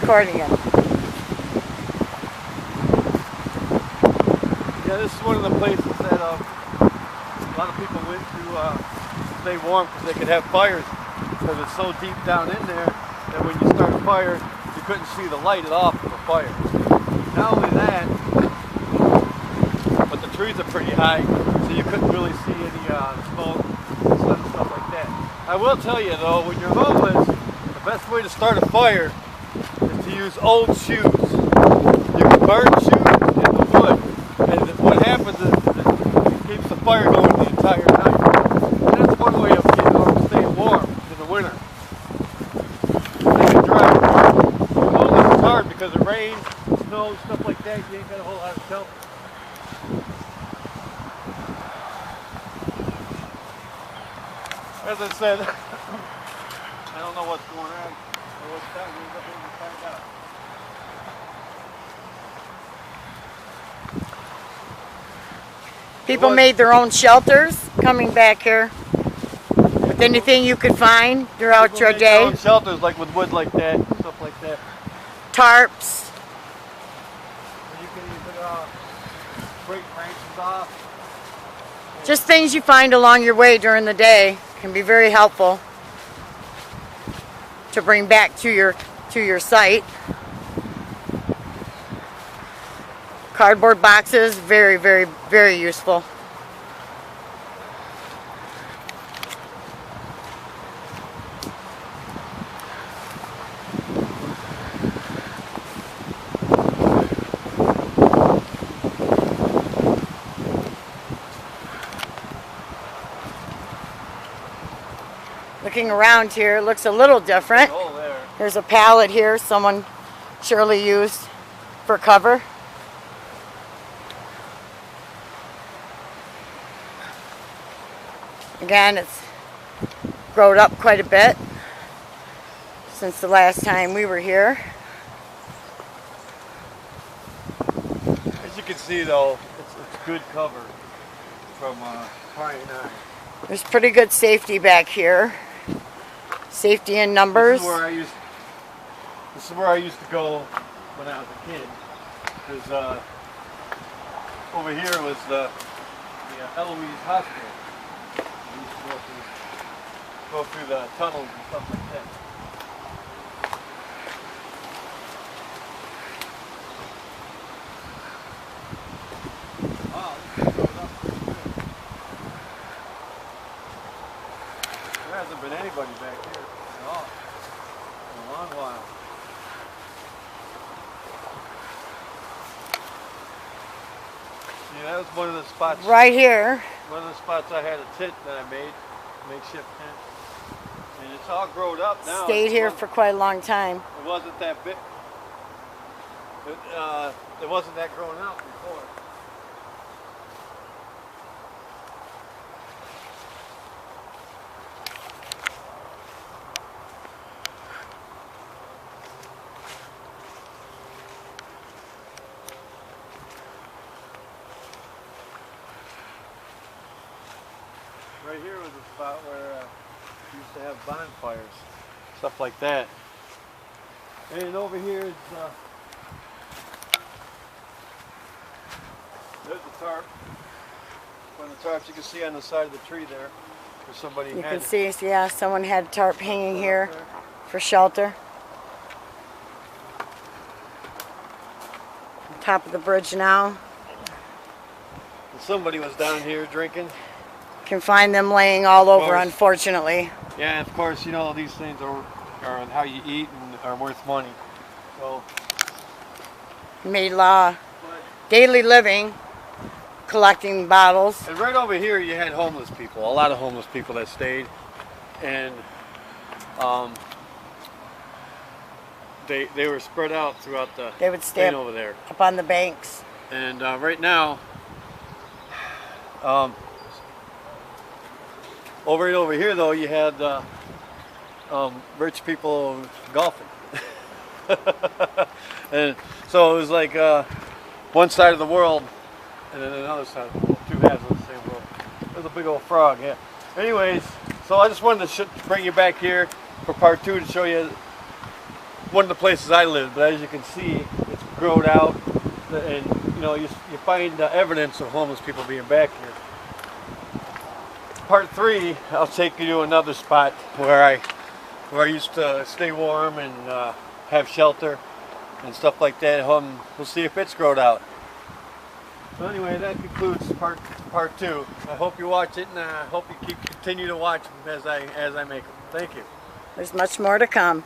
recording it. Yeah, this is one of the places that a lot of people went to stay warm because they could have fires, because it's so deep down in there that when you start a fire, you couldn't see the light at all from the fire. Not only that, but the trees are pretty high, so you couldn't really see any smoke and stuff like that. I will tell you though, when you're homeless, the best way to start a fire is to use old shoes. You can burn shoes in the wood, and what happens is it keeps the fire going the entire night. And that's one way of staying warm in the winter. Staying dry. Homeless is hard because of rain, snow, stuff like that. You ain't got a whole lot of shelter. As I said, I don't know what's going on or what's happening, but we'll find out. People made their own shelters coming back here with anything you could find throughout your day. Their own shelters, like with wood like that, stuff like that. Tarps. You can break branches off. Just things you find along your way during the day can be very helpful to bring back to your site. Cardboard boxes, very, very, very useful. Looking around here, it looks a little different. There's a pallet here someone surely used for cover. Again, it's grown up quite a bit since the last time we were here. As you can see though, it's good cover from prying on. There's pretty good safety back here. Safety in numbers. This is where I used to go when I was a kid. Because over here was the Eloise Hospital. We used to go through the tunnels and stuff like that. Wow, this is going up pretty good. There hasn't been anybody back here at all in a long while. Yeah, that was one of the spots. Right here. One of the spots I had a tent that I made, makeshift tent. And it's all grown up now. Stayed here for quite a long time. It wasn't that big. It wasn't that grown out before. Right here was a spot where we used to have bonfires, stuff like that. And over here is there's the tarp. One of the tarps you can see on the side of the tree there, where somebody had. You can see, yeah, someone had a tarp hanging here for shelter. On top of the bridge now. And somebody was down here drinking. Can find them laying all over, unfortunately. Yeah, of course, you know, these things are on how you eat and are worth money. So, made law. Daily living, collecting bottles. And right over here you had homeless people, a lot of homeless people that stayed. And they were spread out throughout the They would stay over there. Up on the banks. And right now, over here though, you had rich people golfing. And so it was like one side of the world and then another side of the world, two halves of the same world. There's a big old frog, yeah. Anyways, so I just wanted to bring you back here for part 2 to show you one of the places I live, but as you can see, it's grown out, and you know, you find evidence of homeless people being back here. Part 3, I'll take you to another spot where I used to stay warm and have shelter and stuff like that. We'll see if it's grown out. So anyway, that concludes part 2. I hope you watch it, and I hope you continue to watch as I make them. Thank you. There's much more to come.